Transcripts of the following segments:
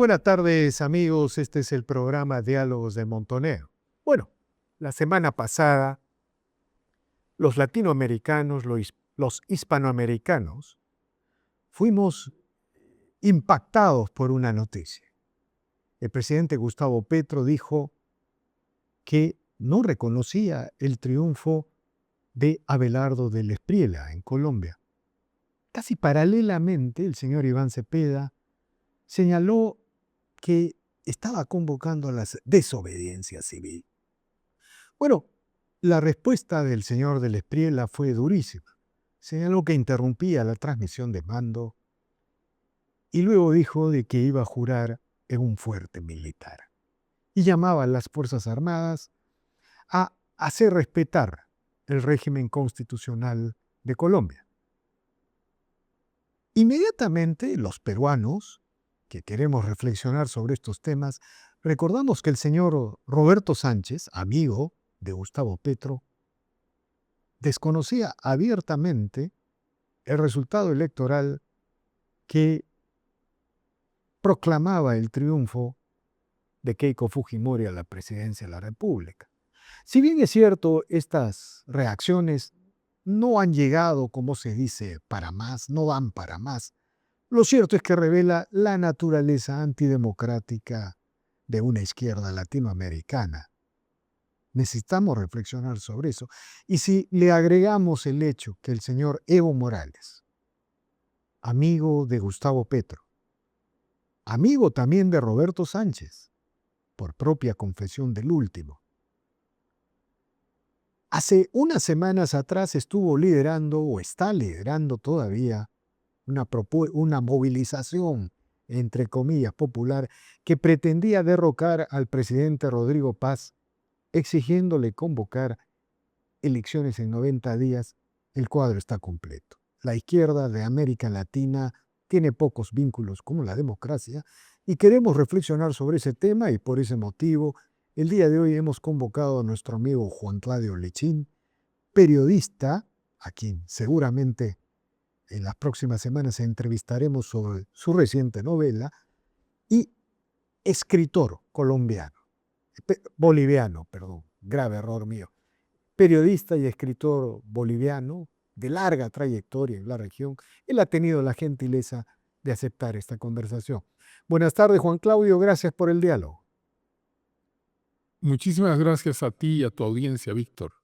buenas tardes, amigos. Este es el programa Diálogos de Montoneo. Bueno, la semana pasada, los latinoamericanos, los hispanoamericanos, fuimos impactados por una noticia. El presidente Gustavo Petro dijo que no reconocía el triunfo de Abelardo del Espriella en Colombia. Casi paralelamente, el señor Iván Cepeda señaló que estaba convocando a la desobediencia civil. Bueno, la respuesta del señor del Espriella fue durísima. Señaló que interrumpía la transmisión de mando y luego dijo de que iba a jurar en un fuerte militar. Y llamaba a las Fuerzas Armadas a hacer respetar el régimen constitucional de Colombia. Inmediatamente los peruanos, que queremos reflexionar sobre estos temas, recordamos que el señor Roberto Sánchez, amigo de Gustavo Petro, desconocía abiertamente el resultado electoral que proclamaba el triunfo de Keiko Fujimori a la presidencia de la República. Si bien es cierto, estas reacciones no han llegado, como se dice, para más, no dan para más, lo cierto es que revela la naturaleza antidemocrática de una izquierda latinoamericana. Necesitamos reflexionar sobre eso. Y si le agregamos el hecho que el señor Evo Morales, amigo de Gustavo Petro, amigo también de Roberto Sánchez, por propia confesión del último, hace unas semanas atrás estuvo liderando o está liderando todavía una movilización, entre comillas, popular, que pretendía derrocar al presidente Rodrigo Paz, exigiéndole convocar elecciones en 90 días, el cuadro está completo. La izquierda de América Latina tiene pocos vínculos con la democracia y queremos reflexionar sobre ese tema y por ese motivo, el día de hoy hemos convocado a nuestro amigo Juan Claudio Lechín, periodista, a quien seguramente en las próximas semanas entrevistaremos sobre su reciente novela, y escritor colombiano, boliviano, perdón, grave error mío, periodista y escritor boliviano de larga trayectoria en la región. Él ha tenido la gentileza de aceptar esta conversación. Buenas tardes, Juan Claudio, gracias por el diálogo. Muchísimas gracias a ti y a tu audiencia, Víctor.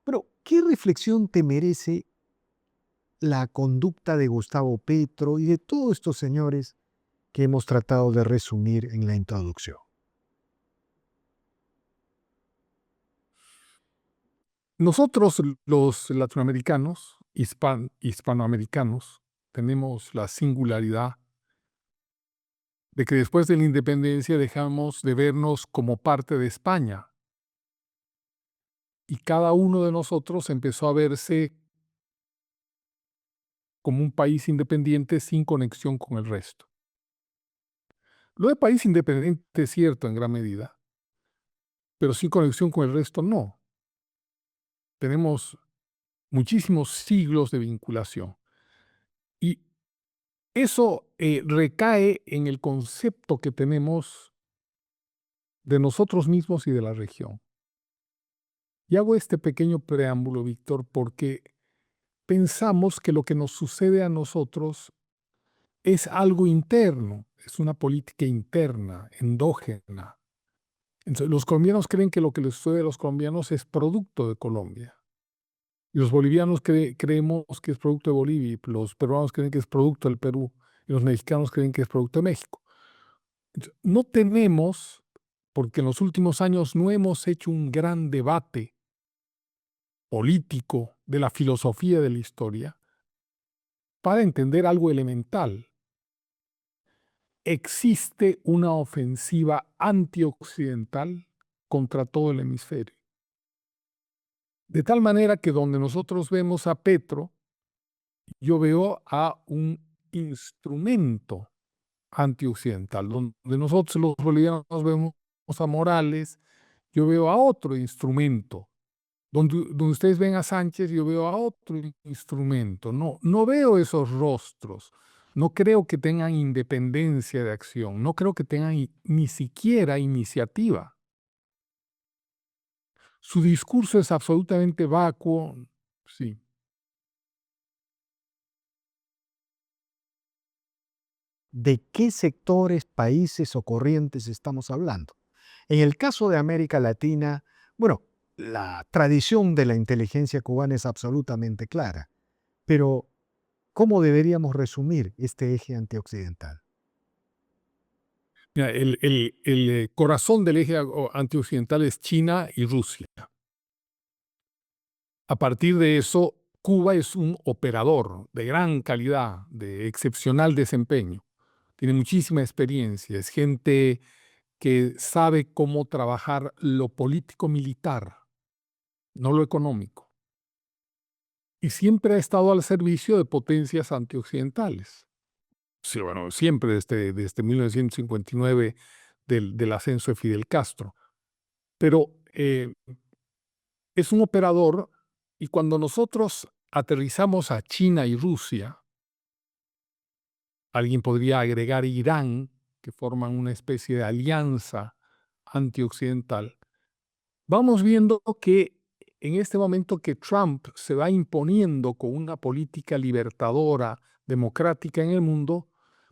Pero, ¿qué reflexión te merece la conducta de Gustavo Petro y de todos estos señores que hemos tratado de resumir en la introducción? Nosotros, los latinoamericanos, hispanoamericanos, tenemos la singularidad de que después de la independencia dejamos de vernos como parte de España y cada uno de nosotros empezó a verse como un país independiente sin conexión con el resto. Lo de país independiente es cierto en gran medida, pero sin conexión con el resto no. Tenemos muchísimos siglos de vinculación. Y eso recae en el concepto que tenemos de nosotros mismos y de la región. Y hago este pequeño preámbulo, Víctor, porque pensamos que lo que nos sucede a nosotros es algo interno, es una política interna, endógena. Entonces, los colombianos creen que lo que les sucede a los colombianos es producto de Colombia. Y los bolivianos creemos que es producto de Bolivia, y los peruanos creen que es producto del Perú, y los mexicanos creen que es producto de México. Entonces, no tenemos, porque en los últimos años no hemos hecho un gran debate político de la filosofía de la historia para entender algo elemental. Existe una ofensiva antioccidental contra todo el hemisferio. De tal manera que donde nosotros vemos a Petro, yo veo a un instrumento antioccidental. Donde nosotros los bolivianos vemos a Morales, yo veo a otro instrumento. Donde ustedes ven a Sánchez, yo veo a otro instrumento. No veo esos rostros. No creo que tengan independencia de acción, no creo que tengan ni siquiera iniciativa. Su discurso es absolutamente vacuo, sí. ¿De qué sectores, países o corrientes estamos hablando? En el caso de América Latina, bueno, la tradición de la inteligencia cubana es absolutamente clara, pero ¿cómo deberíamos resumir este eje antioccidental? Mira, el corazón del eje antioccidental es China y Rusia. A partir de eso, Cuba es un operador de gran calidad, de excepcional desempeño. Tiene muchísima experiencia, es gente que sabe cómo trabajar lo político-militar, no lo económico. Y siempre ha estado al servicio de potencias antioccidentales. Sí, bueno, siempre desde 1959 del ascenso de Fidel Castro. Pero es un operador y cuando nosotros aterrizamos a China y Rusia, alguien podría agregar Irán, que forman una especie de alianza antioccidental, vamos viendo que en este momento que Trump se va imponiendo con una política libertadora, democrática en el mundo,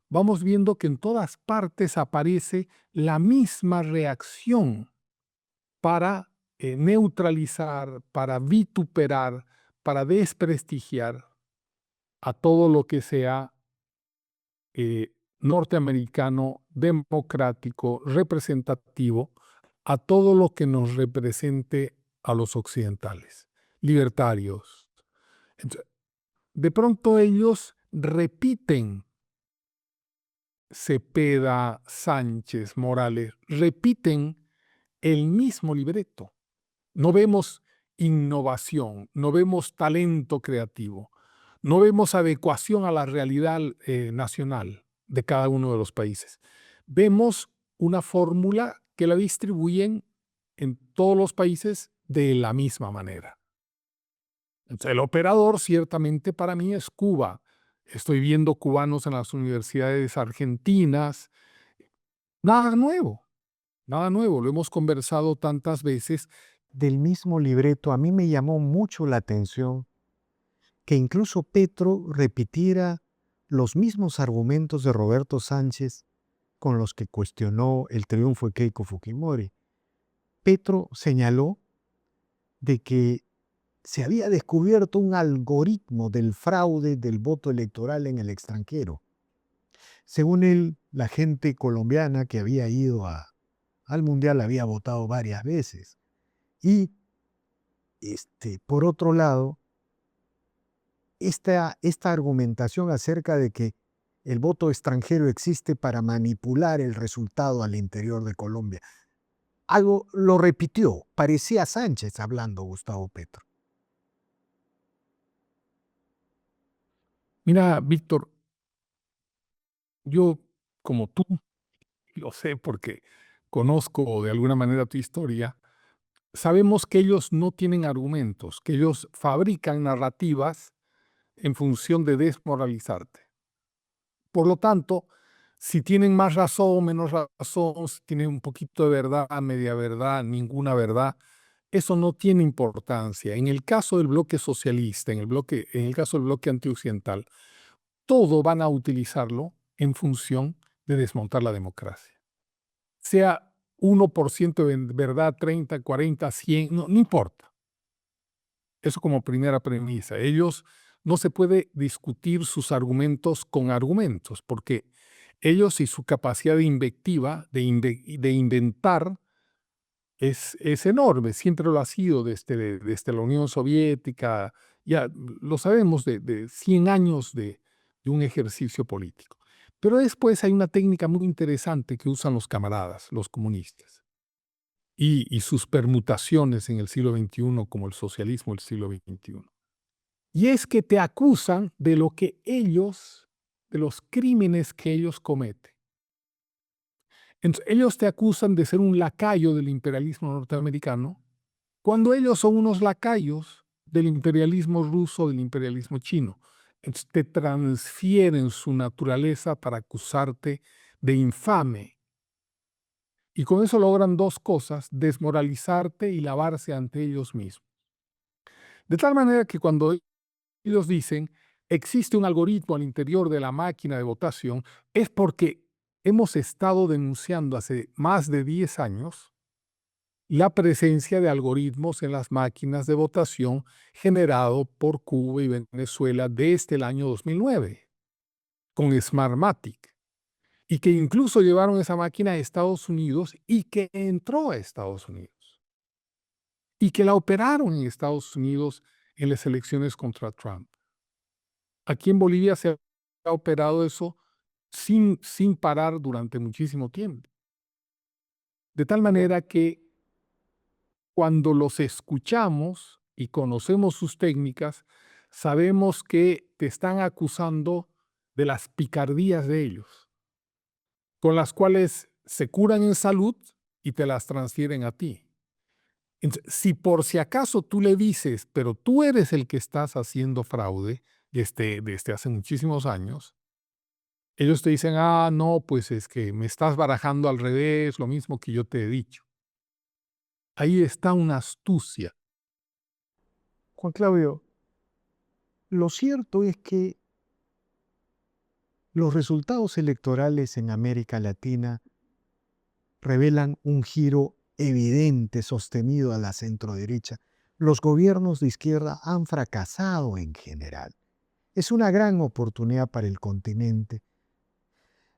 vamos viendo que en todas partes aparece la misma reacción para neutralizar, para vituperar, para desprestigiar a todo lo que sea norteamericano, democrático, representativo, a todo lo que nos represente a los occidentales, libertarios. Entonces, de pronto ellos repiten, Cepeda, Sánchez, Morales, repiten el mismo libreto. No vemos innovación, no vemos talento creativo, no vemos adecuación a la realidad nacional de cada uno de los países. Vemos una fórmula que la distribuyen en todos los países de la misma manera. Entonces, el operador ciertamente para mí es Cuba. Estoy viendo cubanos en las universidades argentinas. Nada nuevo, nada nuevo. Lo hemos conversado tantas veces. Del mismo libreto, a mí me llamó mucho la atención que incluso Petro repitiera los mismos argumentos de Roberto Sánchez con los que cuestionó el triunfo de Keiko Fujimori. Petro señaló de que se había descubierto un algoritmo del fraude del voto electoral en el extranjero. Según él, la gente colombiana que había ido al Mundial había votado varias veces. Y por otro lado, esta argumentación acerca de que el voto extranjero existe para manipular el resultado al interior de Colombia. Algo lo repitió, parecía Sánchez hablando Gustavo Petro. Mira, Víctor, yo como tú, lo sé porque conozco de alguna manera tu historia, sabemos que ellos no tienen argumentos, que ellos fabrican narrativas en función de desmoralizarte. Por lo tanto, si tienen más razón o menos razón, si tienen un poquito de verdad, media verdad, ninguna verdad, eso no tiene importancia. En el caso del bloque socialista, en el caso del bloque antioccidental, todo van a utilizarlo en función de desmontar la democracia. Sea 1% de verdad, 30, 40, 100, no importa. Eso como primera premisa. Ellos no se puede discutir sus argumentos con argumentos, porque ellos y su capacidad de invectiva, de inventar, es enorme. Siempre lo ha sido desde la Unión Soviética. Ya lo sabemos de 100 años de un ejercicio político. Pero después hay una técnica muy interesante que usan los camaradas, los comunistas, y sus permutaciones en el siglo XXI como el socialismo del siglo XXI. Y es que te acusan de lo que ellos, de los crímenes que ellos cometen. Entonces, ellos te acusan de ser un lacayo del imperialismo norteamericano, cuando ellos son unos lacayos del imperialismo ruso, del imperialismo chino. Entonces, te transfieren su naturaleza para acusarte de infame. Y con eso logran dos cosas: desmoralizarte y lavarse ante ellos mismos. De tal manera que cuando ellos dicen existe un algoritmo al interior de la máquina de votación, es porque hemos estado denunciando hace más de 10 años la presencia de algoritmos en las máquinas de votación generado por Cuba y Venezuela desde el año 2009 con Smartmatic, y que incluso llevaron esa máquina a Estados Unidos y que entró a Estados Unidos y que la operaron en Estados Unidos en las elecciones contra Trump. Aquí en Bolivia se ha operado eso sin parar durante muchísimo tiempo. De tal manera que cuando los escuchamos y conocemos sus técnicas, sabemos que te están acusando de las picardías de ellos, con las cuales se curan en salud y te las transfieren a ti. Entonces, si por si acaso tú le dices, pero tú eres el que estás haciendo fraude desde hace muchísimos años, ellos te dicen, ah, no, pues es que me estás barajando al revés, lo mismo que yo te he dicho. Ahí está una astucia. Juan Claudio, lo cierto es que los resultados electorales en América Latina revelan un giro evidente, sostenido a la centroderecha. Los gobiernos de izquierda han fracasado en general. Es una gran oportunidad para el continente.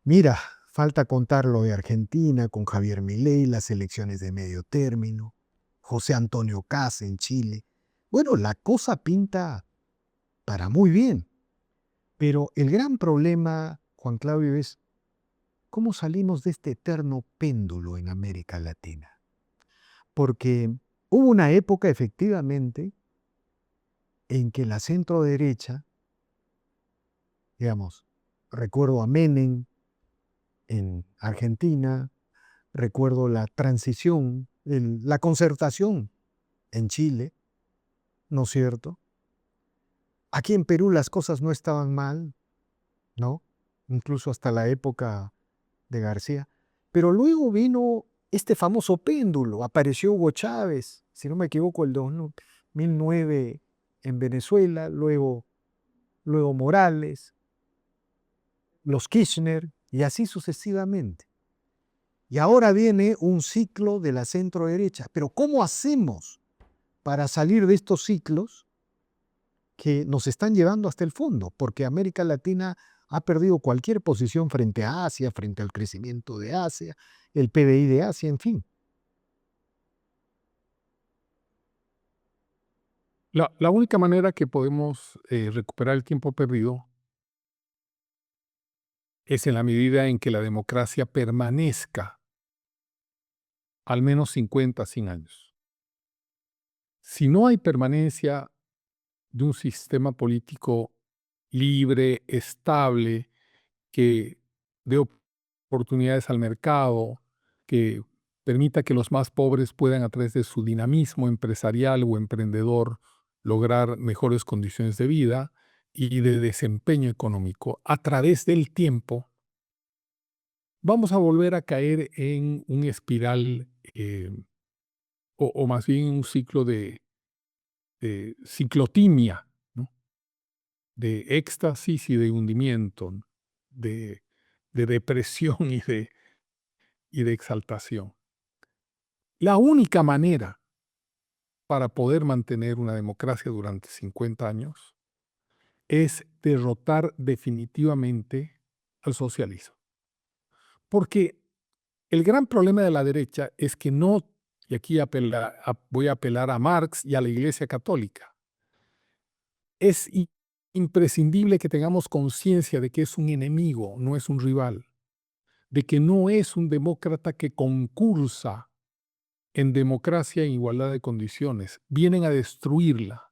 Mira, falta contar lo de Argentina con Javier Milei, las elecciones de medio término, José Antonio Kast en Chile. Bueno, la cosa pinta para muy bien, pero el gran problema, Juan Claudio, es cómo salimos de este eterno péndulo en América Latina. Porque hubo una época, efectivamente, en que la centro derecha, digamos, recuerdo a Menem en Argentina, recuerdo la transición, la concertación en Chile, ¿no es cierto? Aquí en Perú las cosas no estaban mal, ¿no? Incluso hasta la época de García. Pero luego vino este famoso péndulo, apareció Hugo Chávez, si no me equivoco, el 2009 en Venezuela, luego Morales, los Kirchner, y así sucesivamente. Y ahora viene un ciclo de la centro derecha. Pero ¿cómo hacemos para salir de estos ciclos que nos están llevando hasta el fondo? Porque América Latina ha perdido cualquier posición frente a Asia, frente al crecimiento de Asia, el PBI de Asia, en fin. La única manera que podemos recuperar el tiempo perdido es en la medida en que la democracia permanezca al menos 50, 100 años. Si no hay permanencia de un sistema político libre, estable, que dé oportunidades al mercado, que permita que los más pobres puedan, a través de su dinamismo empresarial o emprendedor, lograr mejores condiciones de vida y de desempeño económico a través del tiempo, vamos a volver a caer en un espiral, o más bien un ciclo de ciclotimia, ¿no? De éxtasis y de hundimiento, ¿no? de, de depresión y de exaltación. La única manera para poder mantener una democracia durante 50 años es derrotar definitivamente al socialismo. Porque el gran problema de la derecha es que no, y aquí voy a apelar a Marx y a la Iglesia Católica, es imprescindible que tengamos conciencia de que es un enemigo, no es un rival, de que no es un demócrata que concursa en democracia en igualdad de condiciones, vienen a destruirla.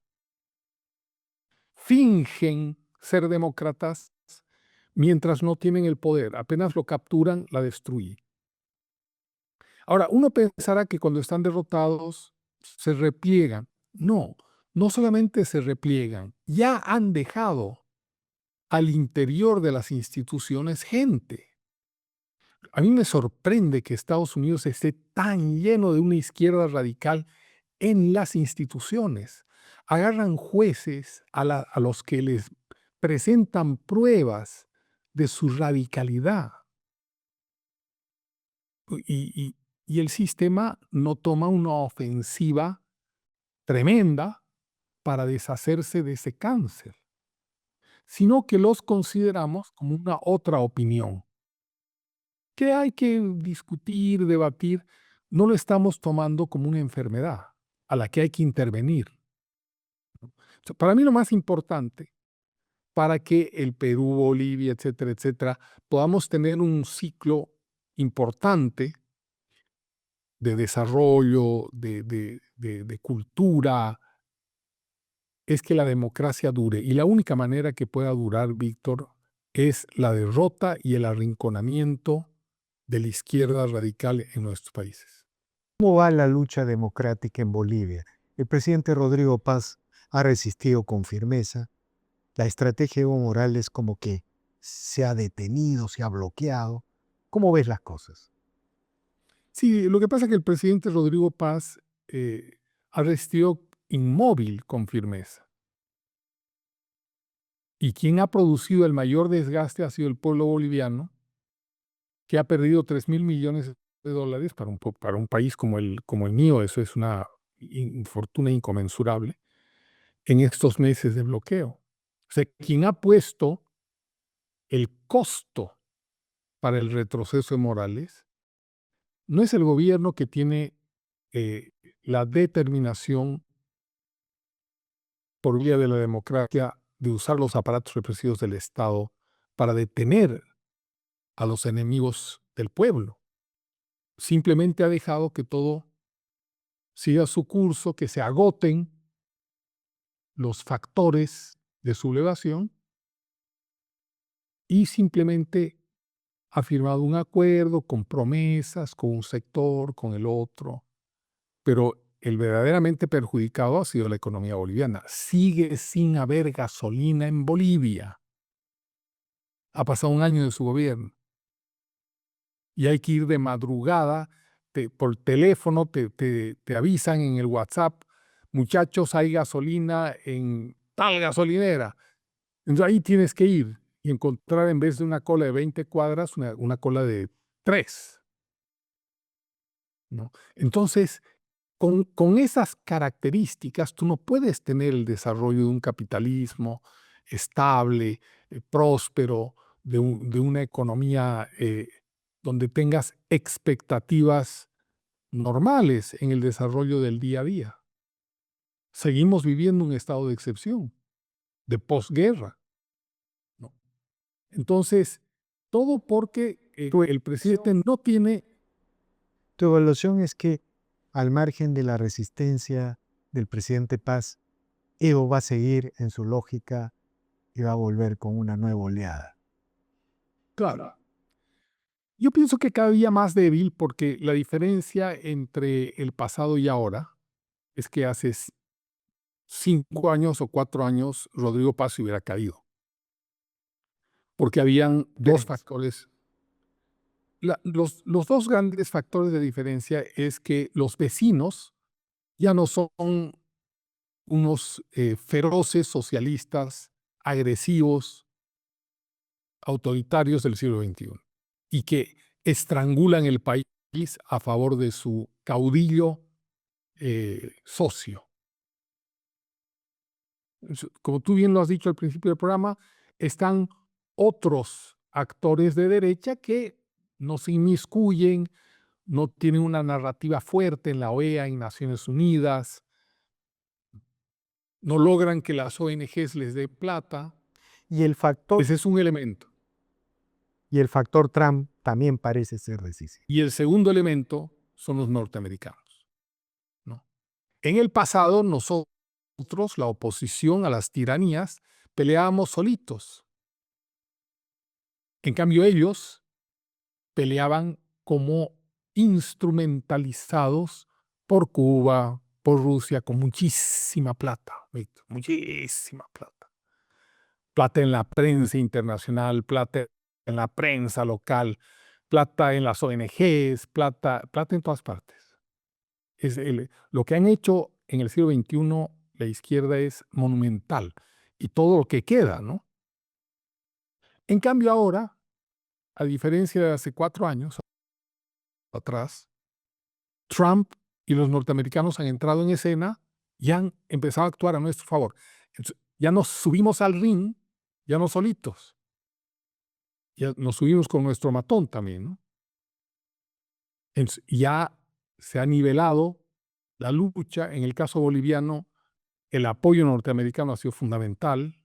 Fingen ser demócratas mientras no tienen el poder, apenas lo capturan, la destruyen. Ahora, uno pensará que cuando están derrotados se repliegan. No, no solamente se repliegan, ya han dejado al interior de las instituciones gente. A mí me sorprende que Estados Unidos esté tan lleno de una izquierda radical en las instituciones. Agarran jueces a los que les presentan pruebas de su radicalidad. Y, y- y el sistema no toma una ofensiva tremenda para deshacerse de ese cáncer, sino que los consideramos como una otra opinión, que hay que discutir, debatir. No lo estamos tomando como una enfermedad a la que hay que intervenir. O sea, para mí lo más importante, para que el Perú, Bolivia, etcétera, etcétera, podamos tener un ciclo importante de desarrollo, de cultura, es que la democracia dure. Y la única manera que pueda durar, Víctor, es la derrota y el arrinconamiento de la izquierda radical en nuestros países. ¿Cómo va la lucha democrática en Bolivia? El presidente Rodrigo Paz ha resistido con firmeza. La estrategia de Evo Morales como que se ha detenido, se ha bloqueado. ¿Cómo ves las cosas? Sí, lo que pasa es que el presidente Rodrigo Paz ha resistido inmóvil con firmeza. Y quien ha producido el mayor desgaste ha sido el pueblo boliviano, que ha perdido 3.000 millones de dólares para un país como el mío. Eso es una fortuna inconmensurable en estos meses de bloqueo. O sea, quien ha puesto el costo para el retroceso de Morales no es el gobierno que tiene eh, la determinación por vía de la democracia de usar los aparatos represivos del Estado para detener a los enemigos del pueblo. Simplemente ha dejado que todo siga su curso, que se agoten los factores de sublevación y simplemente ha firmado un acuerdo con promesas, con un sector, con el otro, pero el verdaderamente perjudicado ha sido la economía boliviana. Sigue sin haber gasolina en Bolivia. Ha pasado un año de su gobierno y hay que ir de madrugada, por teléfono te avisan en el WhatsApp: muchachos, hay gasolina en tal gasolinera. Entonces ahí tienes que ir y encontrar, en vez de una cola de 20 cuadras, una cola de 3, ¿no? Entonces, con esas características, tú no puedes tener el desarrollo de un capitalismo estable, próspero, de una economía donde tengas expectativas normales en el desarrollo del día a día. Seguimos viviendo un estado de excepción, de posguerra, ¿no? Entonces, todo porque el presidente no tiene. Tu evaluación es que al margen de la resistencia del presidente Paz, Evo va a seguir en su lógica y va a volver con una nueva oleada. Claro, yo pienso que cada día más débil, porque la diferencia entre el pasado y ahora es que hace 5 años o 4 años Rodrigo Paz se hubiera caído, porque habían dos Diferencia. factores. Los dos grandes factores de diferencia es que los vecinos ya no son unos feroces socialistas, agresivos, autoritarios del siglo XXI, y que estrangulan el país a favor de su caudillo socio. Como tú bien lo has dicho al principio del programa, están otros actores de derecha que no se inmiscuyen, no tienen una narrativa fuerte en la OEA, en Naciones Unidas, no logran que las ONGs les den plata. Y el factor, Ese es un elemento. y el factor Trump también parece ser decisivo. Y el segundo elemento son los norteamericanos, ¿no? En el pasado, nosotros, la oposición a las tiranías, peleábamos solitos. En cambio, ellos peleaban como instrumentalizados por Cuba, por Rusia, con muchísima plata, Víctor, muchísima plata. plata en la prensa internacional, plata en la prensa local, plata en las ONGs, plata en todas partes. Lo que han hecho en el siglo XXI la izquierda es monumental y todo lo que queda, ¿no? En cambio ahora, a diferencia de hace 4 años atrás, Trump y los norteamericanos han entrado en escena y han empezado a actuar a nuestro favor. Entonces, ya nos subimos al ring, ya no solitos, ya nos subimos con nuestro matón también, ¿no? Entonces, ya se ha nivelado la lucha. En el caso boliviano, el apoyo norteamericano ha sido fundamental.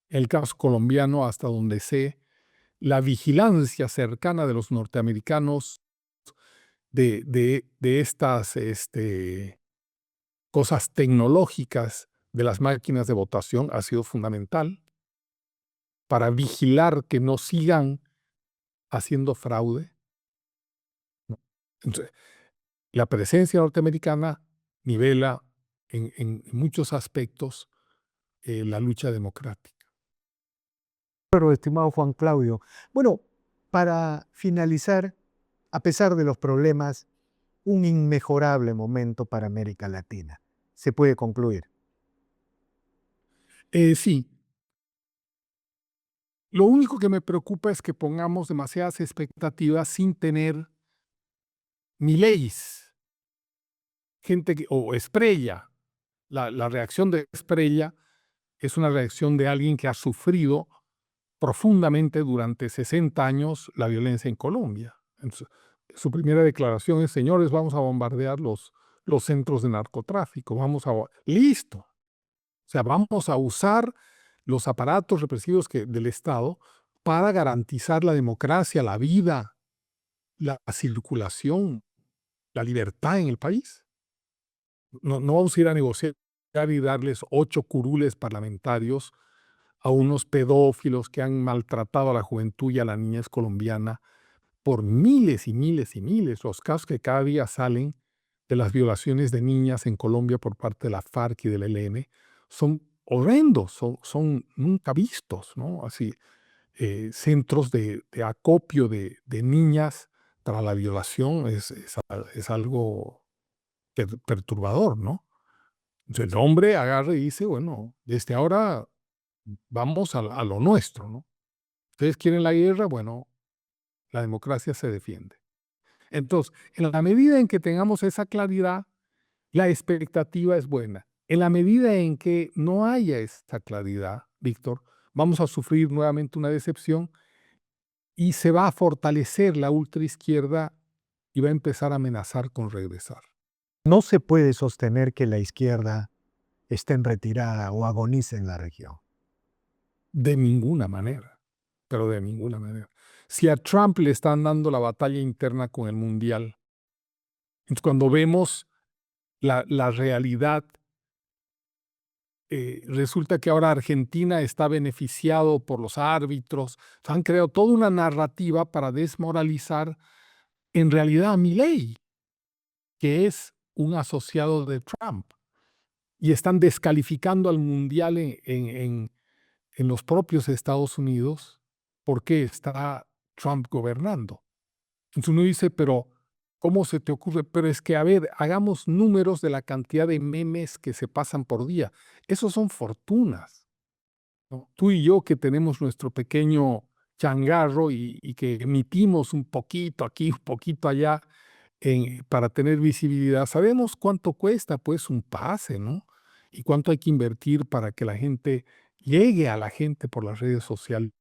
En el caso colombiano, hasta donde sé, la vigilancia cercana de los norteamericanos de estas cosas tecnológicas de las máquinas de votación ha sido fundamental para vigilar que no sigan haciendo fraude, ¿no? Entonces, la presencia norteamericana nivela en muchos aspectos la lucha democrática. Pero, estimado Juan Claudio, bueno, para finalizar, a pesar de los problemas, un inmejorable momento para América Latina. Se puede concluir. Sí, lo único que me preocupa es que pongamos demasiadas expectativas sin tener ni leyes. Gente o Esprella, la reacción de Esprella es una reacción de alguien que ha sufrido profundamente durante 60 años la violencia en Colombia. Entonces, su primera declaración es: señores, vamos a bombardear los centros de narcotráfico, listo. O sea, vamos a usar los aparatos represivos del Estado para garantizar la democracia, la vida, la circulación, la libertad en el país. No vamos a ir a negociar y darles 8 curules parlamentarios a unos pedófilos que han maltratado a la juventud y a la niñez colombiana por miles y miles y miles. Los casos que cada día salen de las violaciones de niñas en Colombia por parte de la FARC y del ELN son horrendos, son nunca vistos, ¿no? Así, centros de acopio de niñas para la violación es algo perturbador, ¿no? Entonces el hombre agarra y dice: bueno, desde ahora vamos a lo nuestro, ¿no? Ustedes quieren la guerra, bueno, la democracia se defiende. Entonces, en la medida en que tengamos esa claridad, la expectativa es buena. En la medida en que no haya esa claridad, Víctor, vamos a sufrir nuevamente una decepción y se va a fortalecer la ultraizquierda y va a empezar a amenazar con regresar. No se puede sostener que la izquierda esté en retirada o agonice en la región. De ninguna manera, pero de ninguna manera. Si a Trump le están dando la batalla interna con el Mundial, entonces cuando vemos la realidad, resulta que ahora Argentina está beneficiado por los árbitros. Han creado toda una narrativa para desmoralizar en realidad a Milei, que es un asociado de Trump, y están descalificando al Mundial en los propios Estados Unidos porque está Trump gobernando. Entonces uno dice: pero ¿cómo se te ocurre? Pero es que, a ver, hagamos números de la cantidad de memes que se pasan por día. Esos son fortunas, ¿no? Tú y yo, que tenemos nuestro pequeño changarro y que emitimos un poquito aquí, un poquito allá, para tener visibilidad, sabemos cuánto cuesta pues un pase, ¿no? Y cuánto hay que invertir para que la gente llegue a la gente por las redes sociales.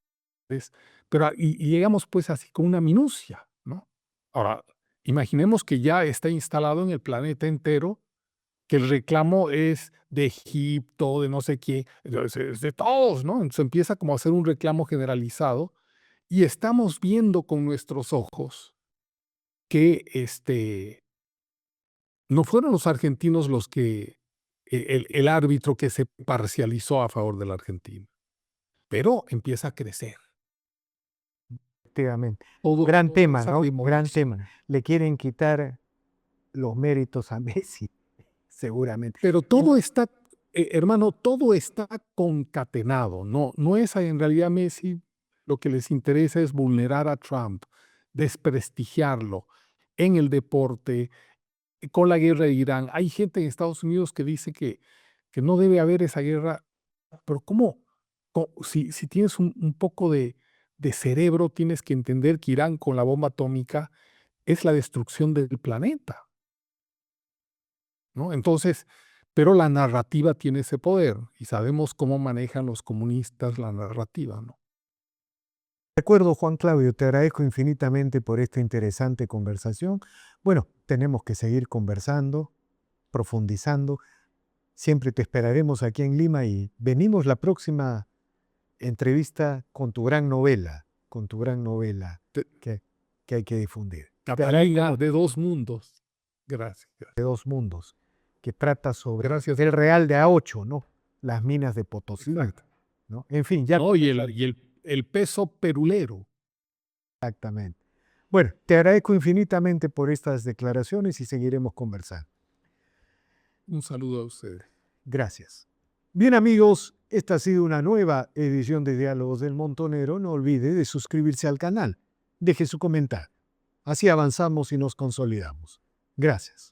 Pero y llegamos pues así con una minucia, ¿no? Ahora, imaginemos que ya está instalado en el planeta entero, que el reclamo es de Egipto, de no sé qué, es de todos, ¿no? Entonces empieza como a ser un reclamo generalizado y estamos viendo con nuestros ojos que no fueron los argentinos los que, el árbitro que se parcializó a favor de la Argentina, pero empieza a crecer. Efectivamente. Todo Gran tema, esa ¿no? Gran demolición. tema. Le quieren quitar los méritos a Messi, seguramente. Pero todo está hermano, todo está concatenado. No es en realidad Messi lo que les interesa es vulnerar a Trump, desprestigiarlo en el deporte, con la guerra de Irán. Hay gente en Estados Unidos que dice que no debe haber esa guerra, pero ¿cómo? Si tienes un poco de cerebro, tienes que entender que Irán con la bomba atómica es la destrucción del planeta, ¿no? Entonces, pero la narrativa tiene ese poder y sabemos cómo manejan los comunistas la narrativa, ¿no? De acuerdo, Juan Claudio, te agradezco infinitamente por esta interesante conversación. Bueno, tenemos que seguir conversando, profundizando. Siempre te esperaremos aquí en Lima y venimos la próxima entrevista con tu gran novela Te- que hay que difundir. Catalina de dos mundos. Gracias. De dos mundos, que trata sobre Gracias. el Real de A8, ¿no? Las minas de Potosí, Exacto. ¿no? En fin, ya No, y el peso perulero. exactamente. Bueno, te agradezco infinitamente por estas declaraciones y seguiremos conversando. Un saludo a ustedes. Gracias. Bien amigos, esta ha sido una nueva edición de Diálogos del Montonero. No olvide de suscribirse al canal. Deje su comentario. Así avanzamos y nos consolidamos. Gracias.